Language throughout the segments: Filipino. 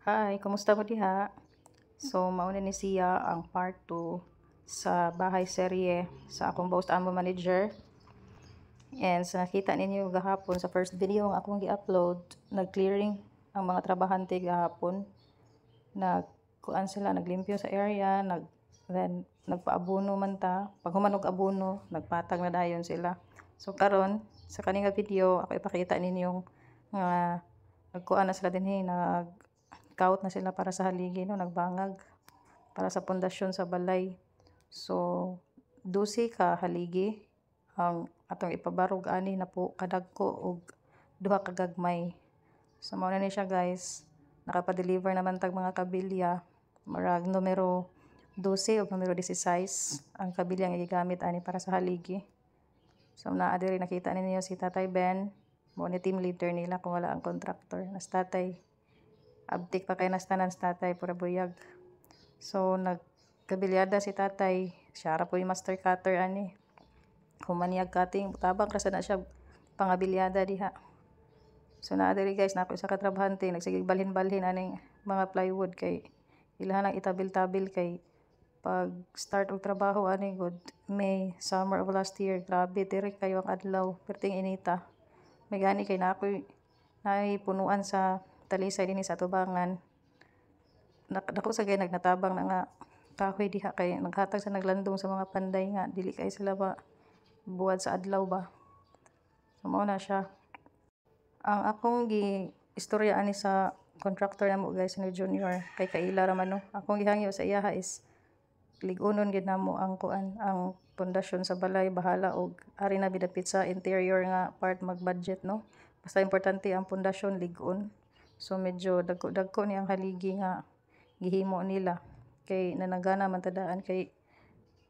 Hi, kumusta mo diha? So, mauna ni siya ang part 2 sa bahay serye sa akong Boast Amo Manager. And sa nakita ninyo gahapon sa first video nga akong gi-upload, nag-clearing ang mga trabahante gahapon. Nagkuan sila, naglimpyo sa area, then nagpaabono man ta. Pag humanog abono, nagpatag na dayon sila. So karon sa kaning video ako ipakita ninyong nga nagkuan na sila dinhi, nag-scout na sila para sa haligi, no, nagbangag para sa pundasyon sa balay. So 12 ka haligi ang atong ipabarog ani na po kadagko og duha ka gagmay. So mao na ni siya guys, nakapa-deliver naman tag mga kabilya, marag numero 12 ug numero 16 ang kabilya nga gigamit ani para sa haligi. So naa diri nakita ninyo si Tatay Ben, mo ni team leader nila kung wala ang contractor. Nas tatay abtik pa kay nas tanan sa tatay pura buyag. So nagkabilyada si tatay, siya ra po yung master cutter ani. Humaniyag cutting, tabang rasa na siya pangabilyada diha. So naa diri guys, nako sa katrabahante nagsigig balhin-balhin aning mga plywood kay ilahan ang itabil-tabil kay pag start og trabaho ani good May, summer of last year, grabe diri kayo ang adlaw, perting inita. May gani kay naay punuan sa talisay dinhi sa tubangan. Dako sa gay nagnatabang na nga kahoy diha kay naghatag sa naglandong sa mga panday nga dili kay sila ba buwad sa adlaw ba. So mao na siya. Ang akong istorya ani sa contractor namo guys ni Junior kay kaila ra man no. Akong gihangyo sa iyaha is lig-unon gid namo ang kuan, ang pundasyon sa balay, bahala og ari na bidapit sa interior nga part mag-budget no. Basta importante ang pundasyon lig-on. So medyo dagko ni ang haligi nga gihimo nila kay nanagana man tadaan kay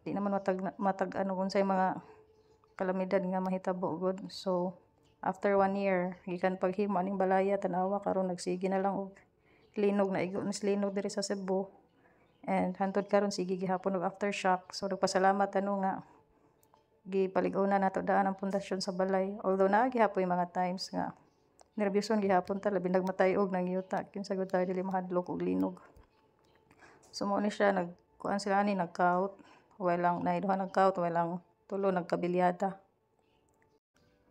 di naman matag ano unsay mga kalamidad nga mahitabo gud. So after 1 year gikan paghimo aning balaya tanawa karon nagsige na lang og linog na igo nas linog diri sa Cebu. And hantod karon sige gihapon og aftershock. So nagpasalamat ano nga gipalig-una nato daan ang pundasyon sa balay. Although naa gihapon yung mga times nga nerbyuson gihapon ta labi nagmatay-og nang yuta kinsa gud tayo dili mahadlok og linog. So mo ni siya nagkuan sila ani nag-count, walang naiduha nag-count, walang tulo nagkabilyada.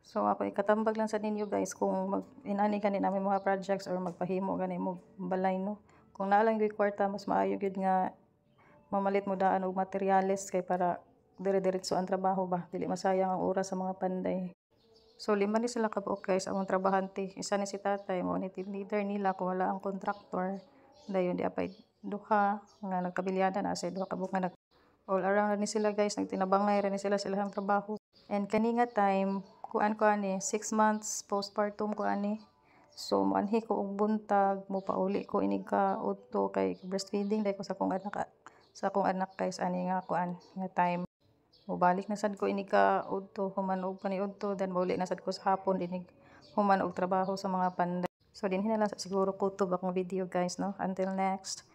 So ako ikatambag lang sa ninyo guys kung inani kani namin mga projects or magpahimo gani mo balay no. Kung naa lang gyud kwarta mas maayo gyud nga mamalit mo daan og materyales kay para dire-diretso ang trabaho ba, dili masayang ang oras sa mga panday. So lima ni sila kabuok guys ang trabahante. Isa ni si tatay mo ni team leader nila kung wala ang contractor. Dayon di apay duha nga nagkabilyada na sa duha ka buok nga all around ni sila guys, nagtinabangay ra ni sila silang trabaho. And kani nga time kuan ko ani 6 months postpartum ko ani. So moanhi ko og buntag, mo pauli ko inig ka udto kay breastfeeding dai ko sa akong anak guys ani nga kuan nga time. Mobalik na sad ko inig ka udto, human og paniudto, then mauli na sad ko sa hapon dinig human og trabaho sa mga panday. So dinhi na lang siguro kutob akong video guys no. Until next.